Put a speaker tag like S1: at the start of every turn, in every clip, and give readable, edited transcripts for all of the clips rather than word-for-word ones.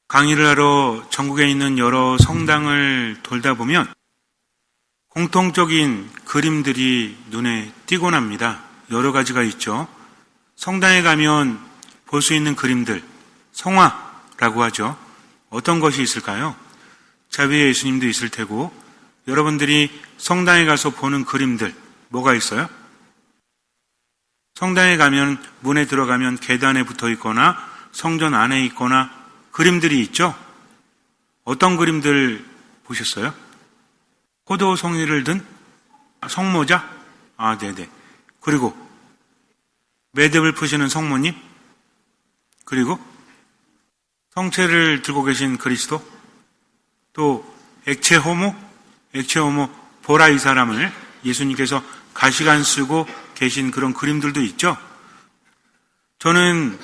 S1: 강의를 하러 전국에 있는 여러 성당을 돌다 보면 공통적인 그림들이 눈에 띄곤 합니다. 여러 가지가 있죠. 성당에 가면 볼 수 있는 그림들, 성화라고 하죠. 어떤 것이 있을까요? 자비의 예수님도 있을 테고, 여러분들이 성당에 가서 보는 그림들, 뭐가 있어요? 성당에 가면, 문에 들어가면 계단에 붙어 있거나 성전 안에 있거나 그림들이 있죠? 어떤 그림들 보셨어요? 포도송이를 든 성모자? 네네. 그리고 매듭을 푸시는 성모님? 그리고 성체를 들고 계신 그리스도? 또 액체 호모 보라 이 사람을 예수님께서 가시관 쓰고 계신 그런 그림들도 있죠. 저는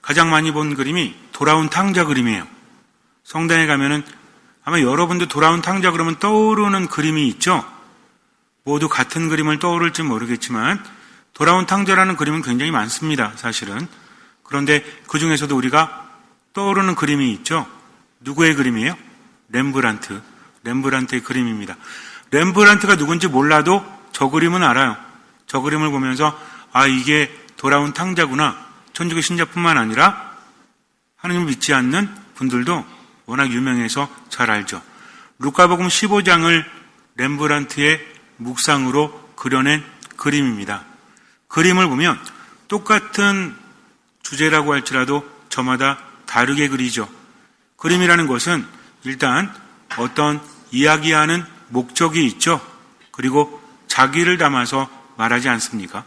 S1: 가장 많이 본 그림이 돌아온 탕자 그림이에요. 성당에 가면은 아마 여러분도 돌아온 탕자 그러면 떠오르는 그림이 있죠. 모두 같은 그림을 떠오를지 모르겠지만 돌아온 탕자라는 그림은 굉장히 많습니다. 사실은. 그런데 그 중에서도 우리가 떠오르는 그림이 있죠. 누구의 그림이에요? 렘브란트의 그림입니다. 렘브란트가 누군지 몰라도 저 그림은 알아요. 저 그림을 보면서 이게 돌아온 탕자구나. 천주교 신자뿐만 아니라 하느님을 믿지 않는 분들도 워낙 유명해서 잘 알죠. 루카복음 15장을 렘브란트의 묵상으로 그려낸 그림입니다. 그림을 보면 똑같은 주제라고 할지라도 저마다 다르게 그리죠. 그림이라는 것은 일단 어떤 이야기하는 목적이 있죠. 그리고 자기를 담아서 말하지 않습니까?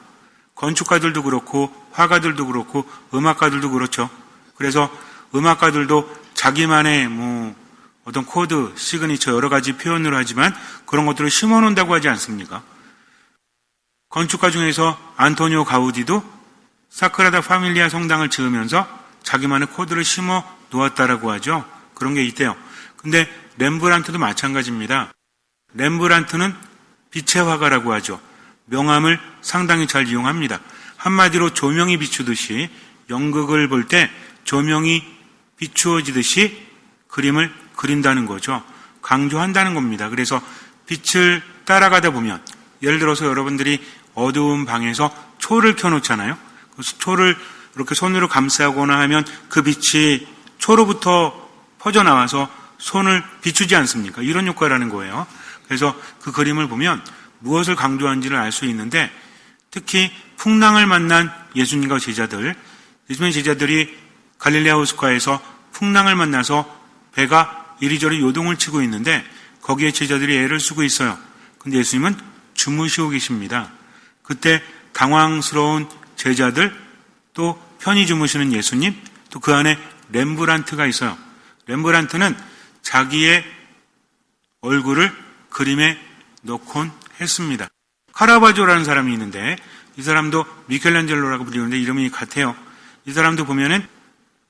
S1: 건축가들도 그렇고 화가들도 그렇고 음악가들도 그렇죠. 그래서 음악가들도 자기만의 어떤 코드, 시그니처 여러 가지 표현을 하지만 그런 것들을 심어놓는다고 하지 않습니까? 건축가 중에서 안토니오 가우디도 사그라다 파밀리아 성당을 지으면서 자기만의 코드를 심어 놓았다라고 하죠. 그런 게 있대요. 근데 렘브란트도 마찬가지입니다. 렘브란트는 빛의 화가라고 하죠. 명암을 상당히 잘 이용합니다. 한마디로 조명이 비추듯이 연극을 볼 때 조명이 비추어지듯이 그림을 그린다는 거죠. 강조한다는 겁니다. 그래서 빛을 따라가다 보면 예를 들어서 여러분들이 어두운 방에서 초를 켜놓잖아요. 그래서 초를 이렇게 손으로 감싸거나 하면 그 빛이 초로부터 퍼져나와서 손을 비추지 않습니까? 이런 효과라는 거예요. 그래서 그 그림을 보면 무엇을 강조하는지를 알 수 있는데 특히 풍랑을 만난 예수님과 제자들, 예수님의 제자들이 갈릴레아 호숫가에서 풍랑을 만나서 배가 이리저리 요동을 치고 있는데 거기에 제자들이 애를 쓰고 있어요. 근데 예수님은 주무시고 계십니다. 그때 당황스러운 제자들, 또 편히 주무시는 예수님, 또 그 안에 렘브란트가 있어요. 렘브란트는 자기의 얼굴을 그림에 넣곤 했습니다. 카라바조라는 사람이 있는데 이 사람도 미켈란젤로라고 불리는데 이름이 같아요. 이 사람도 보면은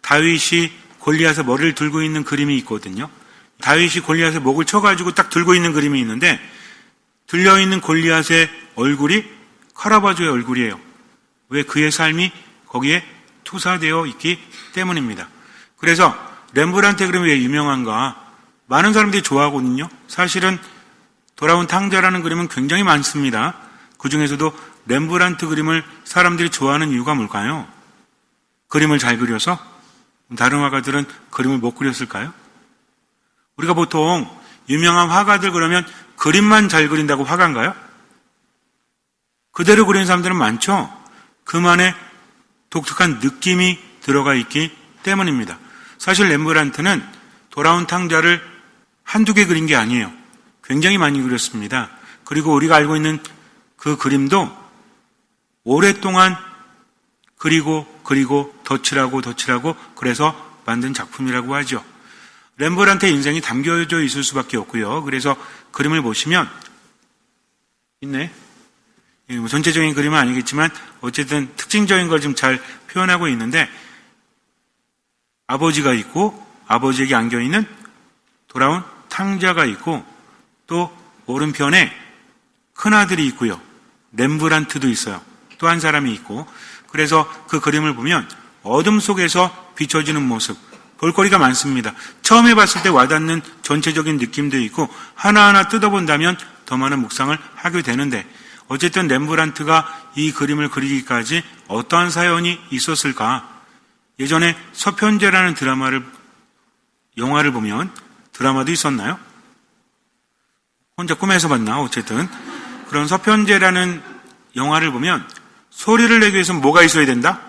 S1: 다윗이 골리앗의 머리를 들고 있는 그림이 있거든요. 다윗이 골리앗의 목을 쳐가지고 딱 들고 있는 그림이 있는데 들려있는 골리앗의 얼굴이 카라바조의 얼굴이에요. 왜? 그의 삶이 거기에 투사되어 있기 때문입니다. 그래서 렘브란트의 그림이 왜 유명한가? 많은 사람들이 좋아하거든요. 사실은 돌아온 탕자라는 그림은 굉장히 많습니다. 그 중에서도 렘브란트 그림을 사람들이 좋아하는 이유가 뭘까요? 그림을 잘 그려서? 다른 화가들은 그림을 못 그렸을까요? 우리가 보통 유명한 화가들 그러면 그림만 잘 그린다고 화가인가요? 그대로 그리는 사람들은 많죠? 그만의 독특한 느낌이 들어가 있기 때문입니다. 사실 렘브란트는 돌아온 탕자를 한두 개 그린 게 아니에요. 굉장히 많이 그렸습니다. 그리고 우리가 알고 있는 그 그림도 오랫동안 그리고 덧칠하고 그래서 만든 작품이라고 하죠. 렘브란트의 인생이 담겨져 있을 수밖에 없고요. 그래서 그림을 보시면 있네. 전체적인 그림은 아니겠지만 어쨌든 특징적인 걸 좀 잘 표현하고 있는데 아버지가 있고 아버지에게 안겨있는 돌아온 탕자가 있고 또 오른편에 큰아들이 있고요. 렘브란트도 있어요. 또 한 사람이 있고 그래서 그 그림을 보면 어둠 속에서 비춰지는 모습, 볼거리가 많습니다. 처음에 봤을 때 와닿는 전체적인 느낌도 있고 하나하나 뜯어본다면 더 많은 묵상을 하게 되는데 어쨌든 렘브란트가 이 그림을 그리기까지 어떠한 사연이 있었을까? 예전에 서편제라는 영화를 보면 드라마도 있었나요? 혼자 꿈에서 봤나? 어쨌든 그런 서편제라는 영화를 보면 소리를 내기 위해서는 뭐가 있어야 된다?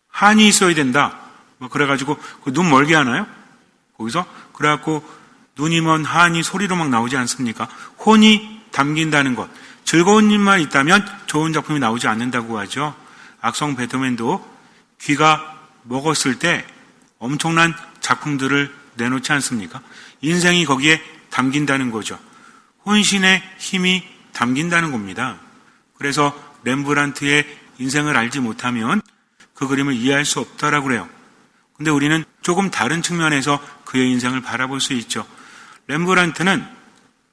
S1: 한이 있어야 된다. 뭐 그래가지고 눈 멀게 하나요? 거기서 그래갖고 눈이 먼 한이 소리로 막 나오지 않습니까? 혼이 담긴다는 것. 즐거운 일만 있다면 좋은 작품이 나오지 않는다고 하죠. 악성 배트맨도 귀가 먹었을 때 엄청난 작품들을 내놓지 않습니까? 인생이 거기에 담긴다는 거죠. 혼신의 힘이 담긴다는 겁니다. 그래서 렘브란트의 인생을 알지 못하면 그 그림을 이해할 수 없다라고 그래요. 근데 우리는 조금 다른 측면에서 그의 인생을 바라볼 수 있죠. 렘브란트는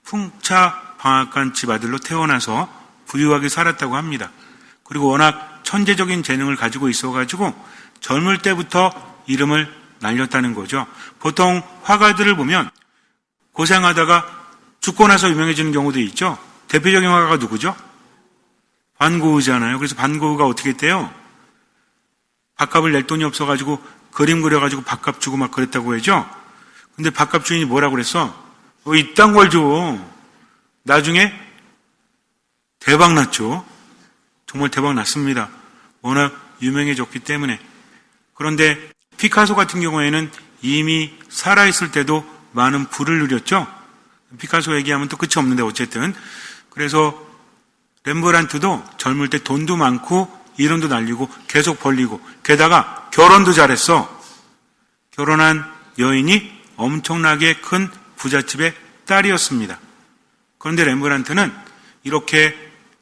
S1: 풍차 방앗간 집 아들로 태어나서 부유하게 살았다고 합니다. 그리고 워낙 천재적인 재능을 가지고 있어가지고 젊을 때부터 이름을 날렸다는 거죠. 보통 화가들을 보면 고생하다가 죽고 나서 유명해지는 경우도 있죠. 대표적인 화가가 누구죠? 반 고흐잖아요. 그래서 반 고흐가 어떻게 했대요? 밥값을 낼 돈이 없어가지고 그림 그려가지고 밥값 주고 막 그랬다고 하죠. 근데 밥값 주인이 뭐라고 그랬어? 이딴 걸 줘. 나중에 대박 났죠. 정말 대박 났습니다. 워낙 유명해졌기 때문에. 그런데 피카소 같은 경우에는 이미 살아있을 때도 많은 부를 누렸죠. 피카소 얘기하면 또 끝이 없는데 어쨌든. 그래서 렘브란트도 젊을 때 돈도 많고 이름도 날리고 계속 벌리고 게다가 결혼도 잘했어. 결혼한 여인이 엄청나게 큰 부잣집의 딸이었습니다. 그런데 렘브란트는 이렇게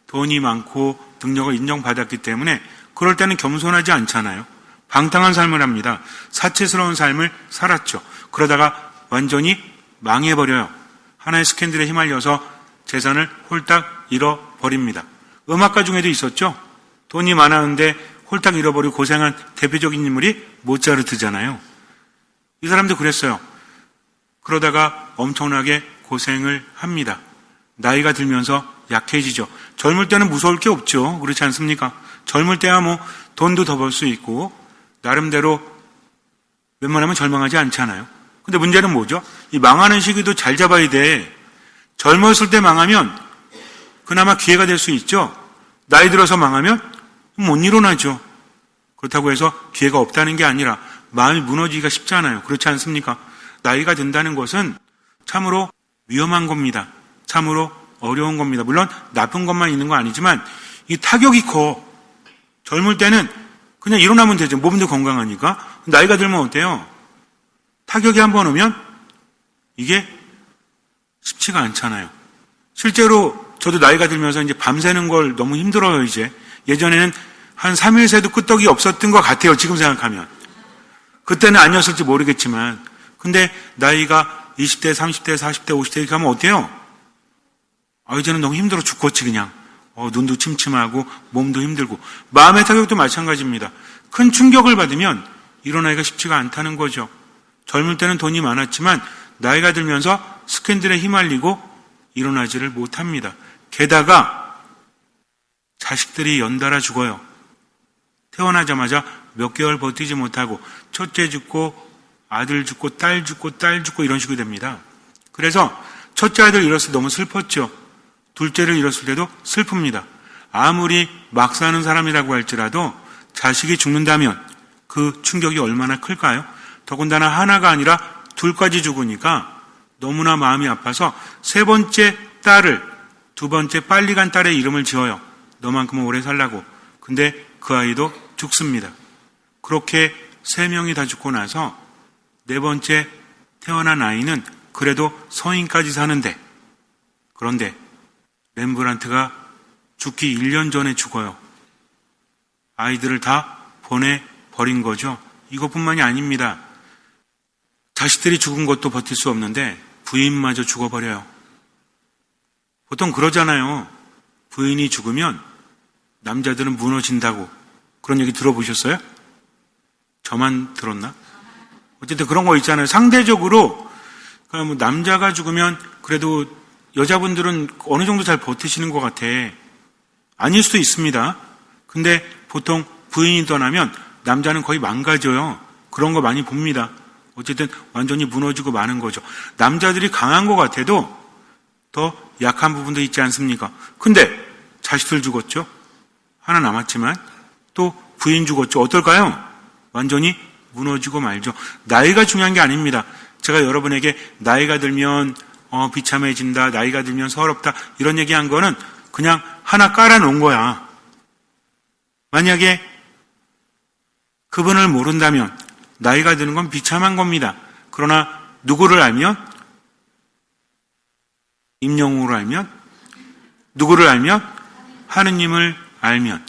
S1: 돈이 많고 능력을 인정받았기 때문에 그럴 때는 겸손하지 않잖아요. 방탕한 삶을 합니다. 사치스러운 삶을 살았죠. 그러다가 완전히 망해버려요. 하나의 스캔들에 휘말려서 재산을 홀딱 잃어버립니다. 음악가 중에도 있었죠. 돈이 많았는데 홀딱 잃어버리고 고생한 대표적인 인물이 모차르트잖아요. 이 사람도 그랬어요. 그러다가 엄청나게 고생을 합니다. 나이가 들면서 약해지죠. 젊을 때는 무서울 게 없죠. 그렇지 않습니까? 젊을 때야 뭐 돈도 더 벌 수 있고 나름대로 웬만하면 절망하지 않잖아요. 근데 문제는 뭐죠? 이 망하는 시기도 잘 잡아야 돼. 젊었을 때 망하면 그나마 기회가 될 수 있죠. 나이 들어서 망하면 못 일어나죠. 그렇다고 해서 기회가 없다는 게 아니라 마음이 무너지기가 쉽잖아요. 그렇지 않습니까? 나이가 든다는 것은 참으로 위험한 겁니다. 참으로 어려운 겁니다. 물론 나쁜 것만 있는 거 아니지만 이 타격이 커. 젊을 때는 그냥 일어나면 되죠. 몸도 건강하니까. 나이가 들면 어때요? 타격이 한번 오면 이게 쉽지가 않잖아요. 실제로 저도 나이가 들면서 이제 밤새는 걸 너무 힘들어요, 이제. 예전에는 한 3일 새도 끄떡이 없었던 것 같아요, 지금 생각하면. 그때는 아니었을지 모르겠지만. 근데 나이가 20대, 30대, 40대, 50대 이렇게 하면 어때요? 이제는 너무 힘들어 죽겠지, 그냥. 눈도 침침하고 몸도 힘들고. 마음의 타격도 마찬가지입니다. 큰 충격을 받으면 일어나기가 쉽지가 않다는 거죠. 젊을 때는 돈이 많았지만 나이가 들면서 스캔들에 휘말리고 일어나지를 못합니다. 게다가 자식들이 연달아 죽어요. 태어나자마자 몇 개월 버티지 못하고 첫째 죽고 아들 죽고 딸 죽고 딸 죽고 이런 식으로 됩니다. 그래서 첫째 아들 잃었을 때 너무 슬펐죠. 둘째를 잃었을 때도 슬픕니다. 아무리 막 사는 사람이라고 할지라도 자식이 죽는다면 그 충격이 얼마나 클까요? 더군다나 하나가 아니라 둘까지 죽으니까 너무나 마음이 아파서 세 번째 딸을, 두 번째 빨리 간 딸의 이름을 지어요. 너만큼은 오래 살라고. 근데 그 아이도 죽습니다. 그렇게 세 명이 다 죽고 나서 네 번째 태어난 아이는 그래도 성인까지 사는데, 그런데 렘브란트가 죽기 1년 전에 죽어요. 아이들을 다 보내버린 거죠. 이것뿐만이 아닙니다. 자식들이 죽은 것도 버틸 수 없는데 부인마저 죽어버려요. 보통 그러잖아요. 부인이 죽으면 남자들은 무너진다고. 그런 얘기 들어보셨어요? 저만 들었나? 어쨌든 그런 거 있잖아요. 상대적으로 그러니까 뭐 남자가 죽으면 그래도 여자분들은 어느 정도 잘 버티시는 것 같아. 아닐 수도 있습니다. 근데 보통 부인이 떠나면 남자는 거의 망가져요. 그런 거 많이 봅니다. 어쨌든 완전히 무너지고 마는 거죠. 남자들이 강한 것 같아도 더 약한 부분도 있지 않습니까? 근데 자식들 죽었죠. 하나 남았지만 또 부인 죽었죠. 어떨까요? 완전히 무너지고 말죠. 나이가 중요한 게 아닙니다. 제가 여러분에게 나이가 들면 비참해진다, 나이가 들면 서럽다 이런 얘기한 거는 그냥 하나 깔아놓은 거야. 만약에 그분을 모른다면 나이가 드는 건 비참한 겁니다. 그러나 누구를 알면? 임영웅을 알면? 누구를 알면? 하느님을 알면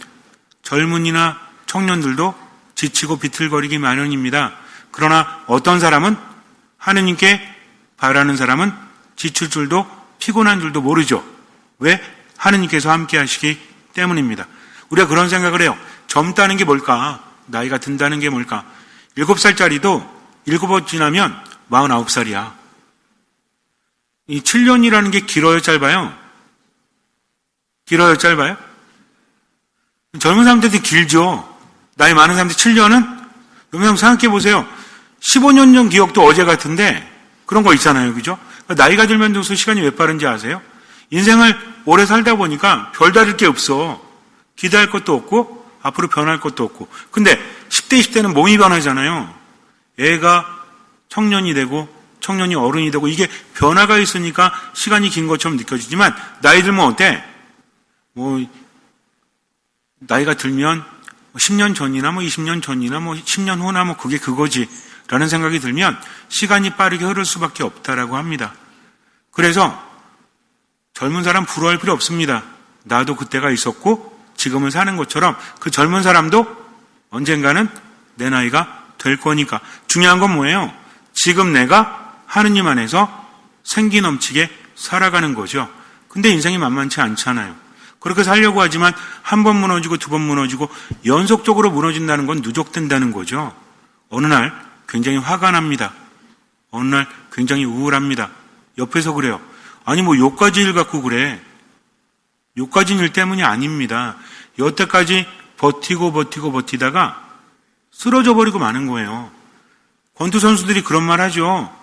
S1: 젊은이나 청년들도 지치고 비틀거리기 마련입니다. 그러나 어떤 사람은 하느님께 바라는 사람은 지칠 줄도 피곤한 줄도 모르죠. 왜? 하느님께서 함께 하시기 때문입니다. 우리가 그런 생각을 해요. 젊다는 게 뭘까? 나이가 든다는 게 뭘까? 7살짜리도 7번 지나면 49살이야. 이 7년이라는 게 길어요, 짧아요? 길어요, 짧아요? 젊은 사람들도 길죠. 나이 많은 사람들 7년은? 여러분 생각해 보세요. 15년 전 기억도 어제 같은데 그런 거 있잖아요. 그죠? 나이가 들면 들수록 시간이 왜 빠른지 아세요? 인생을 오래 살다 보니까 별다를 게 없어. 기대할 것도 없고 앞으로 변할 것도 없고. 근데 10대, 20대는 몸이 변하잖아요. 애가 청년이 되고 청년이 어른이 되고 이게 변화가 있으니까 시간이 긴 것처럼 느껴지지만 나이 들면 어때? 나이가 들면 10년 전이나 20년 전이나 10년 후나 그게 그거지 라는 생각이 들면 시간이 빠르게 흐를 수밖에 없다라고 합니다. 그래서 젊은 사람 부러워할 필요 없습니다. 나도 그때가 있었고 지금을 사는 것처럼 그 젊은 사람도 언젠가는 내 나이가 될 거니까. 중요한 건 뭐예요? 지금 내가 하느님 안에서 생기 넘치게 살아가는 거죠. 근데 인생이 만만치 않잖아요. 그렇게 살려고 하지만 한 번 무너지고 두 번 무너지고 연속적으로 무너진다는 건 누적된다는 거죠. 어느 날 굉장히 화가 납니다. 어느 날 굉장히 우울합니다. 옆에서 그래요. 아니 요까지 일 갖고 그래. 요까지 일 때문이 아닙니다. 여태까지 버티다가 쓰러져 버리고 마는 거예요. 권투 선수들이 그런 말 하죠.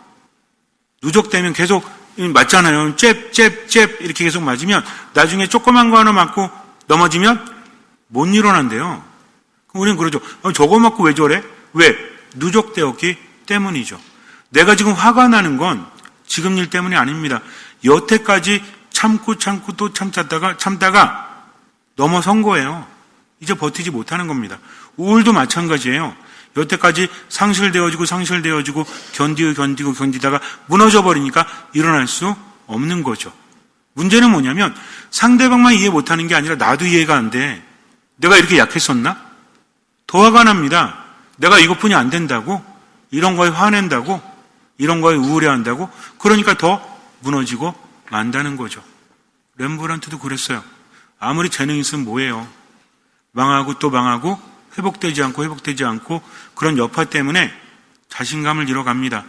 S1: 누적되면 계속 맞잖아요. 잽 이렇게 계속 맞으면 나중에 조그만 거 하나 맞고 넘어지면 못 일어난대요. 그럼 우리는 그러죠. 저거 맞고 왜 저래? 왜? 누적되었기 때문이죠. 내가 지금 화가 나는 건 지금 일 때문이 아닙니다. 여태까지 참고 또 참다가 넘어선 거예요. 이제 버티지 못하는 겁니다. 우울도 마찬가지예요. 여태까지 상실되어지고 견디다가 무너져 버리니까 일어날 수 없는 거죠. 문제는 뭐냐면 상대방만 이해 못하는 게 아니라 나도 이해가 안 돼. 내가 이렇게 약했었나? 더 화가 납니다. 내가 이것뿐이 안 된다고? 이런 거에 화낸다고? 이런 거에 우울해한다고? 그러니까 더 무너지고 만다는 거죠. 렘브란트도 그랬어요. 아무리 재능이 있으면 뭐예요? 망하고 또 망하고 회복되지 않고 그런 여파 때문에 자신감을 잃어갑니다.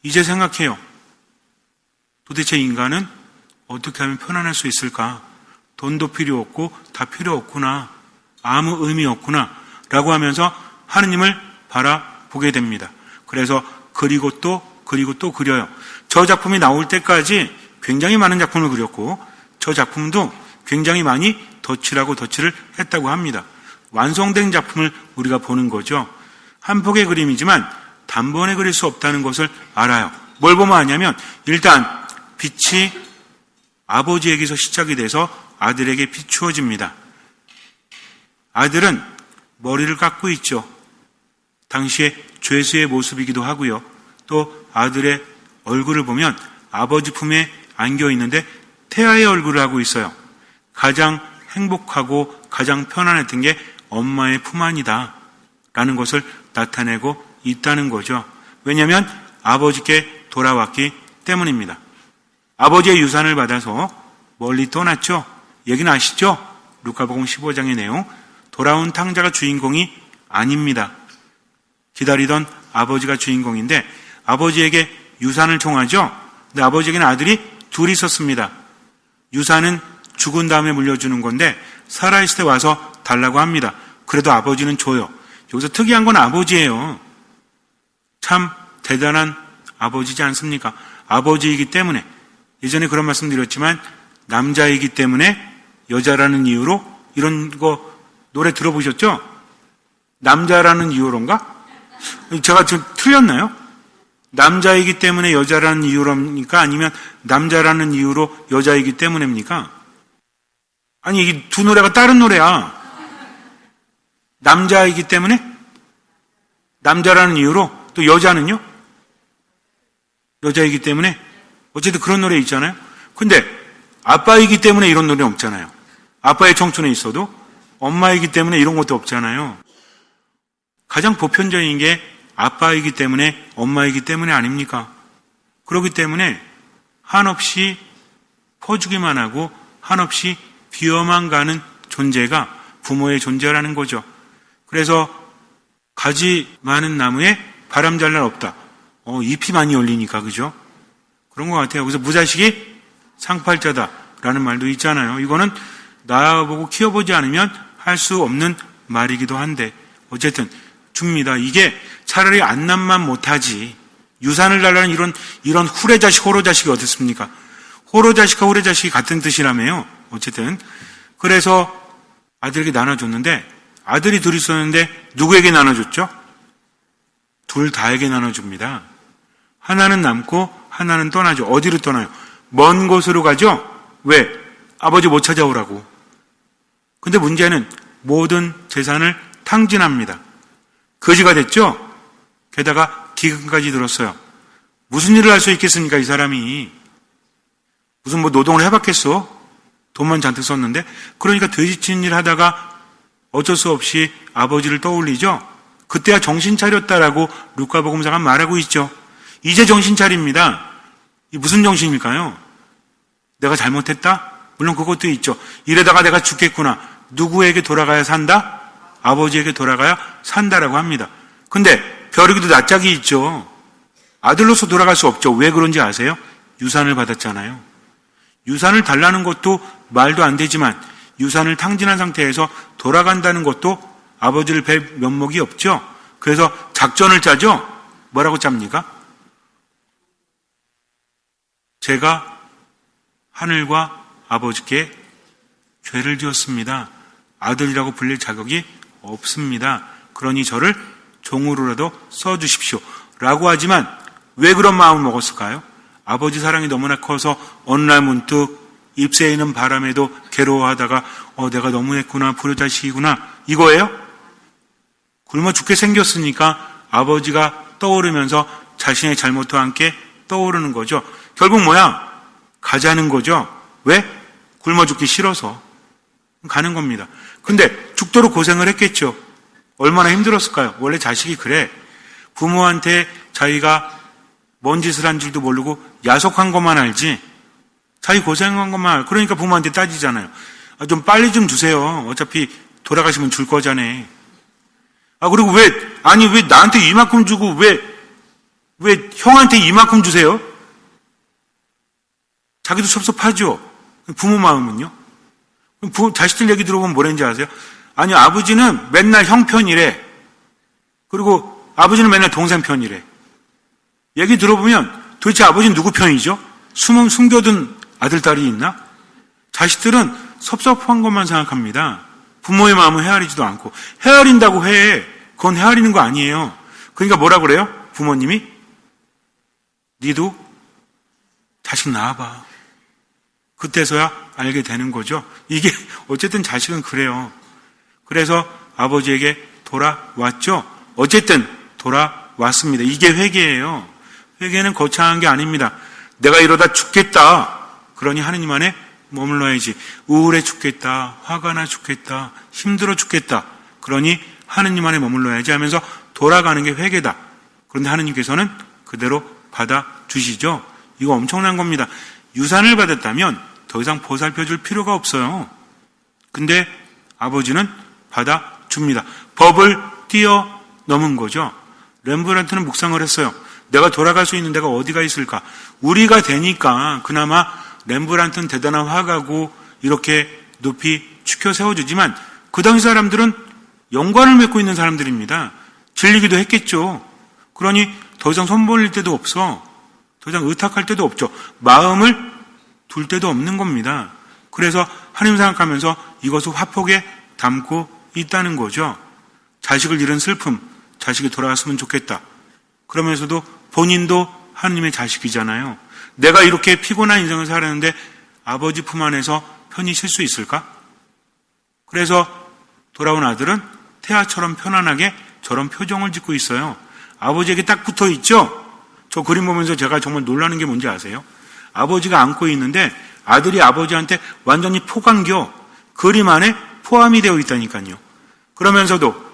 S1: 이제 생각해요. 도대체 인간은 어떻게 하면 편안할 수 있을까? 돈도 필요 없고 다 필요 없구나. 아무 의미 없구나. 라고 하면서 하느님을 바라보게 됩니다. 그래서 그리고 또 그려요. 저 작품이 나올 때까지 굉장히 많은 작품을 그렸고 저 작품도 굉장히 많이 덧칠을 했다고 합니다. 완성된 작품을 우리가 보는 거죠. 한 폭의 그림이지만 단번에 그릴 수 없다는 것을 알아요. 뭘 보면 아냐면 일단 빛이 아버지에게서 시작이 돼서 아들에게 비추어집니다. 아들은 머리를 깎고 있죠. 당시에 죄수의 모습이기도 하고요. 또 아들의 얼굴을 보면 아버지 품에 안겨 있는데 태아의 얼굴을 하고 있어요. 가장 행복하고 가장 편안했던 게 엄마의 품 안이다 라는 것을 나타내고 있다는 거죠. 왜냐하면 아버지께 돌아왔기 때문입니다. 아버지의 유산을 받아서 멀리 떠났죠. 얘기는 아시죠? 루카복음 15장의 내용. 돌아온 탕자가 주인공이 아닙니다. 기다리던 아버지가 주인공인데 아버지에게 유산을 청하죠. 근데 아버지에게는 아들이 둘이 있었습니다. 유산은 죽은 다음에 물려주는 건데 살아있을 때 와서 달라고 합니다. 그래도 아버지는 줘요. 여기서 특이한 건 아버지예요. 참 대단한 아버지지 않습니까? 아버지이기 때문에, 예전에 그런 말씀 드렸지만 남자이기 때문에 여자라는 이유로, 이런 거 노래 들어보셨죠? 남자라는 이유로인가? 제가 좀 틀렸나요? 남자이기 때문에 여자라는 이유로입니까? 아니면 남자라는 이유로 여자이기 때문입니까? 아니, 이 두 노래가 다른 노래야. 남자이기 때문에? 남자라는 이유로? 또 여자는요? 여자이기 때문에? 어쨌든 그런 노래 있잖아요. 근데 아빠이기 때문에 이런 노래 없잖아요. 아빠의 청춘에 있어도 엄마이기 때문에 이런 것도 없잖아요. 가장 보편적인 게 아빠이기 때문에 엄마이기 때문에 아닙니까? 그렇기 때문에 한없이 퍼주기만 하고 한없이 비어만 가는 존재가 부모의 존재라는 거죠. 그래서 가지 많은 나무에 바람 잘 날 없다. 잎이 많이 열리니까, 그죠? 그런 것 같아요. 그래서 무자식이 상팔자다라는 말도 있잖아요. 이거는 낳아보고 키워보지 않으면 할 수 없는 말이기도 한데 어쨌든 줍니다. 이게 차라리 안 낳만 못하지. 유산을 달라는 이런 후레자식, 호로자식이 어떻습니까? 호로자식과 후레자식이 같은 뜻이라며요. 어쨌든 그래서 아들에게 나눠줬는데 아들이 둘이 있었는데 누구에게 나눠줬죠? 둘 다에게 나눠줍니다. 하나는 남고 하나는 떠나죠. 어디로 떠나요? 먼 곳으로 가죠? 왜? 아버지 못 찾아오라고. 근데 문제는 모든 재산을 탕진합니다. 거지가 됐죠? 게다가 기근까지 들었어요. 무슨 일을 할 수 있겠습니까, 이 사람이? 무슨 노동을 해봤겠어? 돈만 잔뜩 썼는데? 그러니까 돼지치는 일 하다가 어쩔 수 없이 아버지를 떠올리죠? 그때야 정신 차렸다라고 루카복음사가 말하고 있죠. 이제 정신 차립니다. 이 무슨 정신일까요? 내가 잘못했다? 물론 그것도 있죠. 이러다가 내가 죽겠구나. 누구에게 돌아가야 산다? 아버지에게 돌아가야 산다라고 합니다. 근데 벼룩이도 낯짝이 있죠. 아들로서 돌아갈 수 없죠. 왜 그런지 아세요? 유산을 받았잖아요. 유산을 달라는 것도 말도 안 되지만 유산을 탕진한 상태에서 돌아간다는 것도 아버지를 뵐 면목이 없죠. 그래서 작전을 짜죠. 뭐라고 짭니까? 제가 하늘과 아버지께 죄를 지었습니다. 아들이라고 불릴 자격이 없습니다. 그러니 저를 종으로라도 써주십시오. 라고 하지만 왜 그런 마음을 먹었을까요? 아버지 사랑이 너무나 커서 어느 날 문득 잎새에 있는 바람에도 괴로워하다가 내가 너무했구나, 불효자식이구나, 이거예요? 굶어 죽게 생겼으니까 아버지가 떠오르면서 자신의 잘못과 함께 떠오르는 거죠. 결국 뭐야? 가자는 거죠. 왜? 굶어 죽기 싫어서 가는 겁니다. 근데 죽도록 고생을 했겠죠. 얼마나 힘들었을까요? 원래 자식이 그래. 부모한테 자기가 뭔 짓을 한 줄도 모르고 야속한 것만 알지 자기 고생한 것만 알고, 그러니까 부모한테 따지잖아요. 좀 빨리 좀 주세요. 어차피 돌아가시면 줄 거잖아요. 그리고 왜 나한테 이만큼 주고 왜 형한테 이만큼 주세요? 자기도 섭섭하죠. 부모 마음은요. 자식들 얘기 들어보면 뭐랬는지 아세요? 아니, 아버지는 맨날 형 편이래. 그리고 아버지는 맨날 동생 편이래. 얘기 들어보면 도대체 아버지는 누구 편이죠? 숨겨둔 아들, 딸이 있나? 자식들은 섭섭한 것만 생각합니다. 부모의 마음을 헤아리지도 않고. 헤아린다고 해. 그건 헤아리는 거 아니에요. 그러니까 뭐라 그래요? 부모님이? 니도 자식 낳아봐. 그때서야 알게 되는 거죠. 이게 어쨌든 자식은 그래요. 그래서 아버지에게 돌아왔죠. 어쨌든 돌아왔습니다. 이게 회개예요. 회개는 거창한 게 아닙니다. 내가 이러다 죽겠다. 그러니 하느님 안에 머물러야지. 우울해 죽겠다. 화가 나 죽겠다. 힘들어 죽겠다. 그러니 하느님 안에 머물러야지 하면서 돌아가는 게 회개다. 그런데 하느님께서는 그대로 받아주시죠. 이거 엄청난 겁니다. 유산을 받았다면 더 이상 보살펴줄 필요가 없어요. 근데 아버지는 받아줍니다. 법을 뛰어넘은 거죠. 렘브란트는 묵상을 했어요. 내가 돌아갈 수 있는 데가 어디가 있을까? 우리가 되니까 그나마 렘브란트는 대단한 화가고 이렇게 높이 추켜 세워주지만 그 당시 사람들은 연관을 맺고 있는 사람들입니다. 질리기도 했겠죠. 그러니 더 이상 손 벌릴 데도 없어. 더 이상 의탁할 데도 없죠. 마음을 둘 데도 없는 겁니다. 그래서 하나님 생각하면서 이것을 화폭에 담고 있다는 거죠. 자식을 잃은 슬픔, 자식이 돌아왔으면 좋겠다. 그러면서도 본인도 하나님의 자식이잖아요. 내가 이렇게 피곤한 인생을 살았는데 아버지 품 안에서 편히 쉴 수 있을까? 그래서 돌아온 아들은 태아처럼 편안하게 저런 표정을 짓고 있어요. 아버지에게 딱 붙어 있죠? 저 그림 보면서 제가 정말 놀라는 게 뭔지 아세요? 아버지가 안고 있는데 아들이 아버지한테 완전히 포감겨 그림 안에 포함이 되어 있다니까요. 그러면서도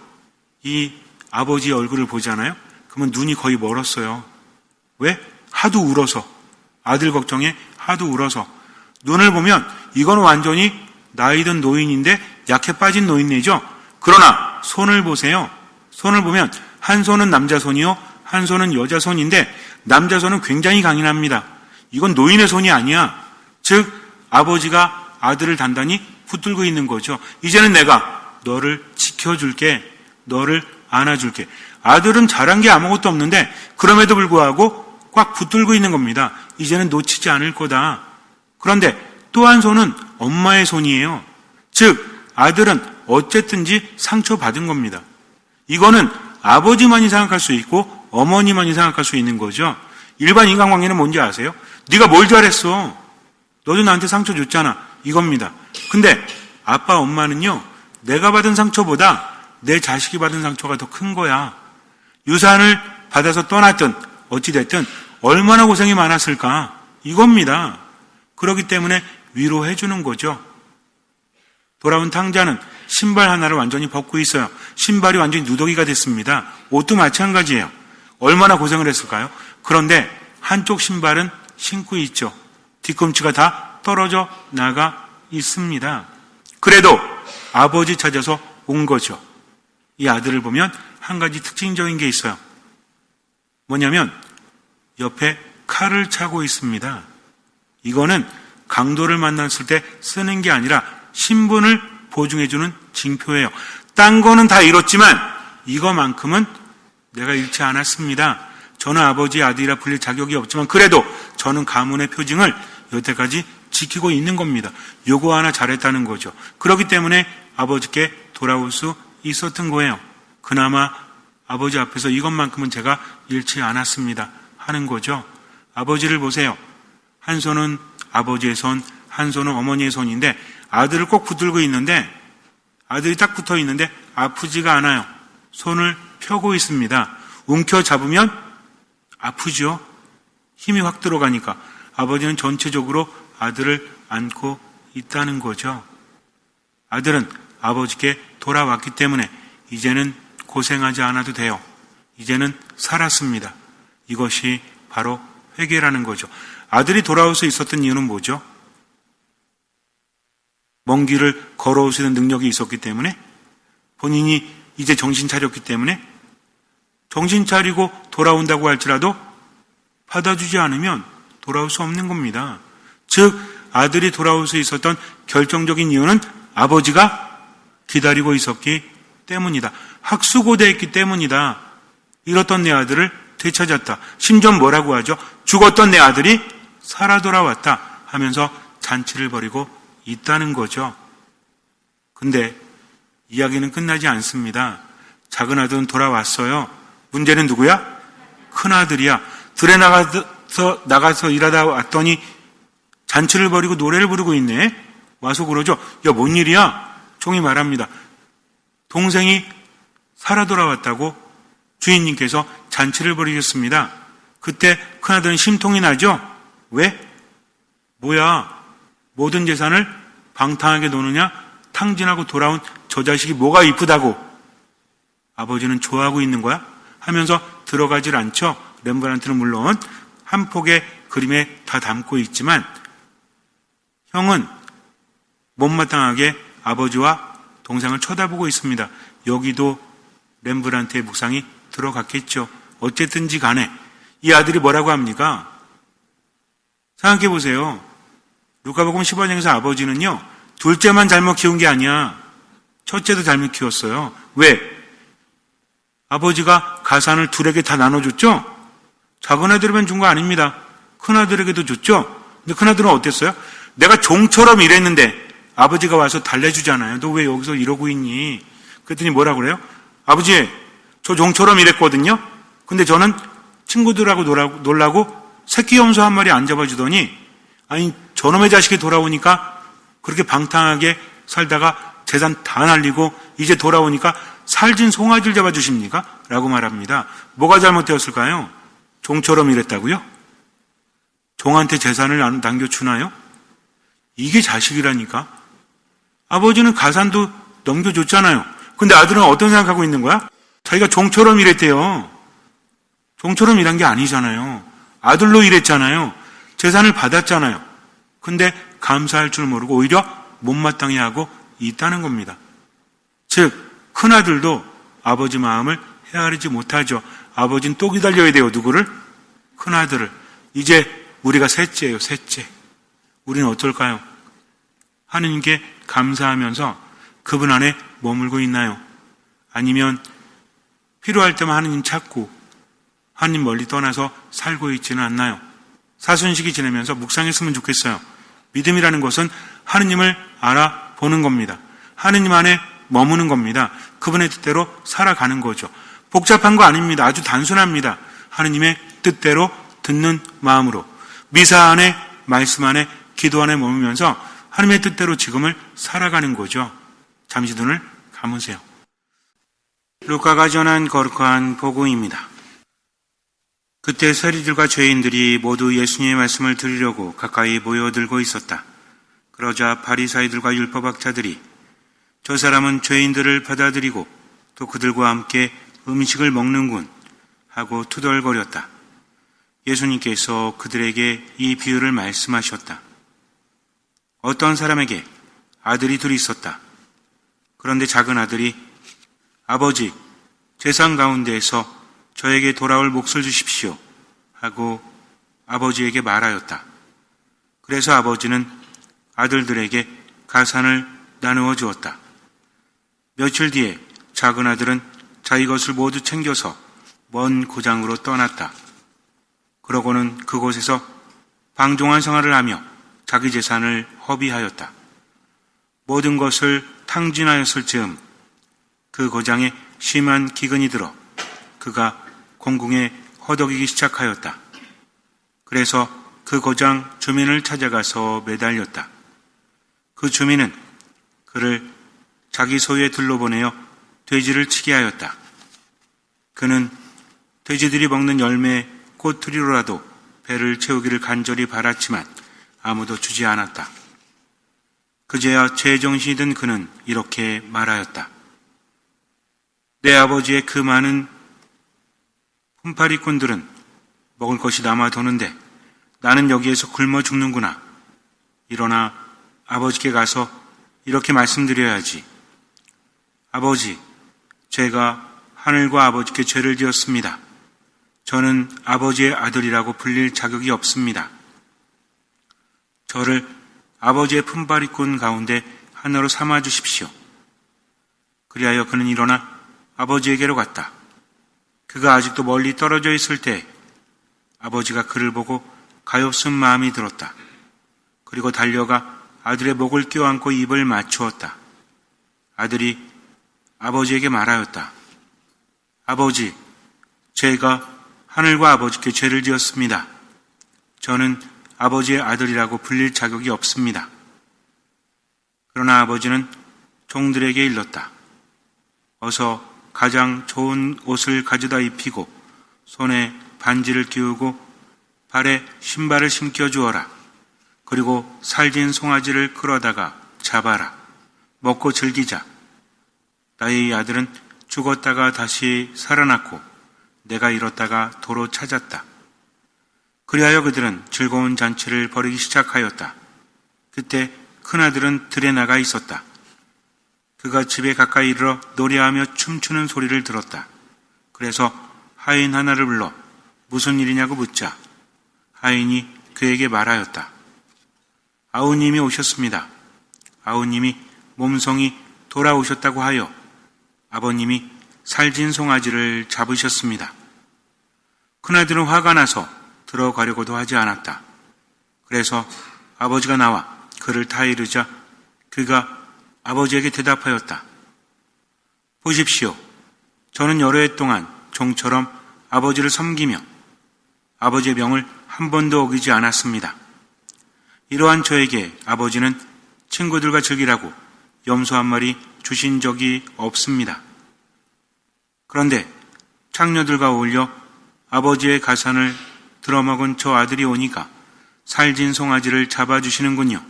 S1: 이 아버지의 얼굴을 보잖아요. 그러면 눈이 거의 멀었어요. 왜? 하도 울어서. 아들 걱정에 하도 울어서. 눈을 보면 이건 완전히 나이 든 노인인데 약해 빠진 노인네죠. 그러나 손을 보세요. 손을 보면 한 손은 남자 손이요, 한 손은 여자 손인데 남자 손은 굉장히 강인합니다. 이건 노인의 손이 아니야. 즉 아버지가 아들을 단단히 붙들고 있는 거죠. 이제는 내가 너를 지켜줄게. 너를 안아줄게. 아들은 잘한 게 아무것도 없는데 그럼에도 불구하고 꽉 붙들고 있는 겁니다. 이제는 놓치지 않을 거다. 그런데 또 한 손은 엄마의 손이에요. 즉 아들은 어쨌든지 상처받은 겁니다. 이거는 아버지만이 생각할 수 있고 어머니만이 생각할 수 있는 거죠. 일반 인간관계는 뭔지 아세요? 네가 뭘 잘했어? 너도 나한테 상처 줬잖아. 이겁니다. 근데 아빠 엄마는요, 내가 받은 상처보다 내 자식이 받은 상처가 더 큰 거야. 유산을 받아서 떠났든 어찌됐든 얼마나 고생이 많았을까? 이겁니다. 그렇기 때문에 위로해 주는 거죠. 돌아온 탕자는 신발 하나를 완전히 벗고 있어요. 신발이 완전히 누더기가 됐습니다. 옷도 마찬가지예요. 얼마나 고생을 했을까요? 그런데 한쪽 신발은 신고 있죠. 뒤꿈치가 다 떨어져 나가 있습니다. 그래도 아버지 찾아서 온 거죠. 이 아들을 보면 한 가지 특징적인 게 있어요. 뭐냐면 옆에 칼을 차고 있습니다. 이거는 강도를 만났을 때 쓰는 게 아니라 신분을 보증해주는 징표예요. 딴 거는 다 잃었지만 이거만큼은 내가 잃지 않았습니다. 저는 아버지의 아들이라 불릴 자격이 없지만 그래도 저는 가문의 표징을 여태까지 지키고 있는 겁니다. 요거 하나 잘했다는 거죠. 그렇기 때문에 아버지께 돌아올 수 있었던 거예요. 그나마 아버지 앞에서 이것만큼은 제가 잃지 않았습니다 하는 거죠. 아버지를 보세요. 한 손은 아버지의 손, 한 손은 어머니의 손인데 아들을 꼭 붙들고 있는데 아들이 딱 붙어 있는데 아프지가 않아요. 손을 펴고 있습니다. 움켜잡으면 아프죠. 힘이 확 들어가니까 아버지는 전체적으로 아들을 안고 있다는 거죠. 아들은 아버지께 돌아왔기 때문에 이제는 고생하지 않아도 돼요. 이제는 살았습니다. 이것이 바로 회개라는 거죠. 아들이 돌아올 수 있었던 이유는 뭐죠? 먼 길을 걸어올 수 있는 능력이 있었기 때문에, 본인이 이제 정신 차렸기 때문에, 정신 차리고 돌아온다고 할지라도 받아주지 않으면 돌아올 수 없는 겁니다. 즉 아들이 돌아올 수 있었던 결정적인 이유는 아버지가 기다리고 있었기 때문이다. 학수고대했기 때문이다. 잃었던 내 아들을 되찾았다. 심지어 뭐라고 하죠? 죽었던 내 아들이 살아 돌아왔다 하면서 잔치를 벌이고 있다는 거죠. 근데 이야기는 끝나지 않습니다. 작은 아들은 돌아왔어요. 문제는 누구야? 큰 아들이야. 들에 나가서 일하다 왔더니 잔치를 벌이고 노래를 부르고 있네. 와서 그러죠. 야, 뭔 일이야? 종이 말합니다. 동생이 살아 돌아왔다고 주인님께서 잔치를 벌이셨습니다. 그때 큰아들은 심통이 나죠. 왜? 뭐야? 모든 재산을 방탕하게 노느냐? 탕진하고 돌아온 저 자식이 뭐가 이쁘다고? 아버지는 좋아하고 있는 거야? 하면서 들어가질 않죠. 렘브란트는 물론 한 폭의 그림에 다 담고 있지만 형은 못마땅하게 아버지와 동생을 쳐다보고 있습니다. 여기도 렘브란트의 묵상이 들어갔겠죠. 어쨌든지 간에 이 아들이 뭐라고 합니까? 생각해 보세요. 누가복음 15장에서 아버지는요, 둘째만 잘못 키운 게 아니야. 첫째도 잘못 키웠어요. 왜? 아버지가 가산을 둘에게 다 나눠줬죠? 작은 아들에만 준 거 아닙니다. 큰 아들에게도 줬죠? 근데 큰 아들은 어땠어요? 내가 종처럼 일했는데 아버지가 와서 달래주잖아요. 너 왜 여기서 이러고 있니? 그랬더니 뭐라 그래요? 아버지, 저 종처럼 일했거든요? 근데 저는 친구들하고 놀라고 새끼 염소 한 마리 안 잡아주더니, 아니, 저놈의 자식이 돌아오니까 그렇게 방탕하게 살다가 재산 다 날리고 이제 돌아오니까 살진 송아지를 잡아주십니까? 라고 말합니다. 뭐가 잘못되었을까요? 종처럼 일했다고요? 종한테 재산을 남겨주나요? 이게 자식이라니까. 아버지는 가산도 넘겨줬잖아요. 근데 아들은 어떤 생각하고 있는 거야? 자기가 종처럼 일했대요. 종처럼 일한 게 아니잖아요. 아들로 일했잖아요. 재산을 받았잖아요. 근데 감사할 줄 모르고 오히려 못마땅해 하고 있다는 겁니다. 즉, 큰아들도 아버지 마음을 헤아리지 못하죠. 아버지는 또 기다려야 돼요. 누구를? 큰아들을. 이제 우리가 셋째예요. 셋째. 우리는 어떨까요? 하느님께 감사하면서 그분 안에 머물고 있나요? 아니면 필요할 때만 하느님 찾고 하느님 멀리 떠나서 살고 있지는 않나요? 사순식이 지내면서 묵상했으면 좋겠어요. 믿음이라는 것은 하느님을 알아보는 겁니다. 하느님 안에 머무는 겁니다. 그분의 뜻대로 살아가는 거죠. 복잡한 거 아닙니다. 아주 단순합니다. 하느님의 뜻대로 듣는 마음으로 미사 안에, 말씀 안에, 기도 안에 머물면서 하느님의 뜻대로 지금을 살아가는 거죠. 잠시 눈을 감으세요. 루카가 전한 거룩한 복음입니다. 그때 세리들과 죄인들이 모두 예수님의 말씀을 들으려고 가까이 모여들고 있었다. 그러자 바리사이들과 율법학자들이 저 사람은 죄인들을 받아들이고 또 그들과 함께 음식을 먹는군 하고 투덜거렸다. 예수님께서 그들에게 이 비유를 말씀하셨다. 어떤 사람에게 아들이 둘이 있었다. 그런데 작은 아들이 아버지, 재산 가운데에서 저에게 돌아올 몫을 주십시오 하고 아버지에게 말하였다. 그래서 아버지는 아들들에게 가산을 나누어 주었다. 며칠 뒤에 작은 아들은 자기 것을 모두 챙겨서 먼 고장으로 떠났다. 그러고는 그곳에서 방종한 생활을 하며 자기 재산을 허비하였다. 모든 것을 탕진하였을 즈음 그 고장에 심한 기근이 들어 그가 공궁에 허덕이기 시작하였다. 그래서 그 고장 주민을 찾아가서 매달렸다. 그 주민은 그를 자기 소유에 둘러보내어 돼지를 치게 하였다. 그는 돼지들이 먹는 열매 꼬투리로라도 배를 채우기를 간절히 바랐지만 아무도 주지 않았다. 그제야 제정신이 든 그는 이렇게 말하였다. 내 아버지의 그 많은 품팔이꾼들은 먹을 것이 남아도는데 나는 여기에서 굶어 죽는구나. 일어나 아버지께 가서 이렇게 말씀드려야지. 아버지, 제가 하늘과 아버지께 죄를 지었습니다. 저는 아버지의 아들이라고 불릴 자격이 없습니다. 저를 아버지의 품팔이꾼 가운데 하나로 삼아 주십시오. 그리하여 그는 일어나 아버지에게로 갔다. 그가 아직도 멀리 떨어져 있을 때 아버지가 그를 보고 가엾은 마음이 들었다. 그리고 달려가 아들의 목을 껴안고 입을 맞추었다. 아들이 아버지에게 말하였다. 아버지, 제가 하늘과 아버지께 죄를 지었습니다. 저는 아버지의 아들이라고 불릴 자격이 없습니다. 그러나 아버지는 종들에게 일렀다. 어서 가장 좋은 옷을 가져다 입히고 손에 반지를 끼우고 발에 신발을 신겨 주어라. 그리고 살진 송아지를 끌어다가 잡아라. 먹고 즐기자. 나의 아들은 죽었다가 다시 살아났고 내가 잃었다가 도로 찾았다. 그리하여 그들은 즐거운 잔치를 벌이기 시작하였다. 그때 큰아들은 들에 나가 있었다. 그가 집에 가까이 이르러 노래하며 춤추는 소리를 들었다. 그래서 하인 하나를 불러 무슨 일이냐고 묻자 하인이 그에게 말하였다. 아우님이 오셨습니다. 아우님이 몸성이 돌아오셨다고 하여 아버님이 살진 송아지를 잡으셨습니다. 큰아들은 화가 나서 들어가려고도 하지 않았다. 그래서 아버지가 나와 그를 타이르자 그가 아버지에게 대답하였다. 보십시오. 저는 여러 해 동안 종처럼 아버지를 섬기며 아버지의 명을 한 번도 어기지 않았습니다. 이러한 저에게 아버지는 친구들과 즐기라고 염소 한 마리 주신 적이 없습니다. 그런데 창녀들과 어울려 아버지의 가산을 들어먹은 저 아들이 오니까 살진 송아지를 잡아주시는군요.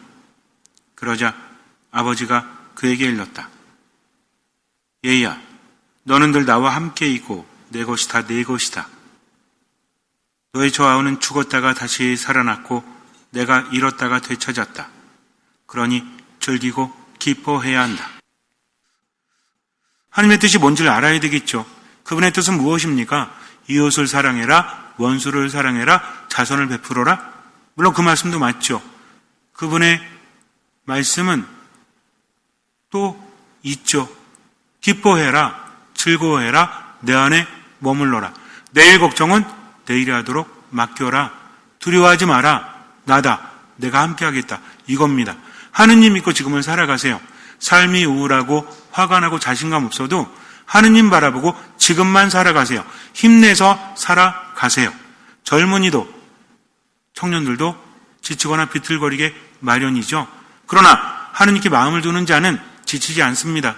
S1: 그러자 아버지가 그에게 일렀다. 얘야, 너는 늘 나와 함께 있고 내 것이 다 내 것이다. 너의 저 아우는 죽었다가 다시 살아났고 내가 잃었다가 되찾았다. 그러니 즐기고 기뻐해야 한다. 하나님의 뜻이 뭔지를 알아야 되겠죠. 그분의 뜻은 무엇입니까? 이웃을 사랑해라, 원수를 사랑해라, 자선을 베풀어라. 물론 그 말씀도 맞죠. 그분의 말씀은 또 있죠. 기뻐해라, 즐거워해라, 내 안에 머물러라. 내일 걱정은 내일에 하도록 맡겨라. 두려워하지 마라. 나다. 내가 함께 하겠다. 이겁니다. 하느님 믿고 지금을 살아가세요. 삶이 우울하고 화가 나고 자신감 없어도 하느님 바라보고 지금만 살아가세요. 힘내서 살아가세요. 젊은이도 청년들도 지치거나 비틀거리게 마련이죠. 그러나 하느님께 마음을 두는 자는 지치지 않습니다.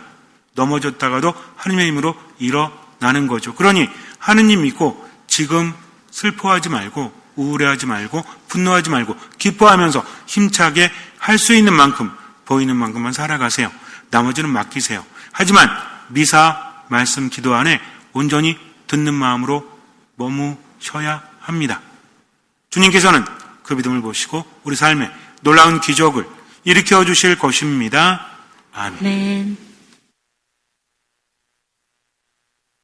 S1: 넘어졌다가도 하느님의 힘으로 일어나는 거죠. 그러니 하느님 믿고 지금 슬퍼하지 말고 우울해하지 말고 분노하지 말고 기뻐하면서 힘차게 할 수 있는 만큼 보이는 만큼만 살아가세요. 나머지는 맡기세요. 하지만 미사 말씀 기도 안에 온전히 듣는 마음으로 머무셔야 합니다. 주님께서는 그 믿음을 보시고 우리 삶에 놀라운 기적을 일으켜 주실 것입니다. 아멘.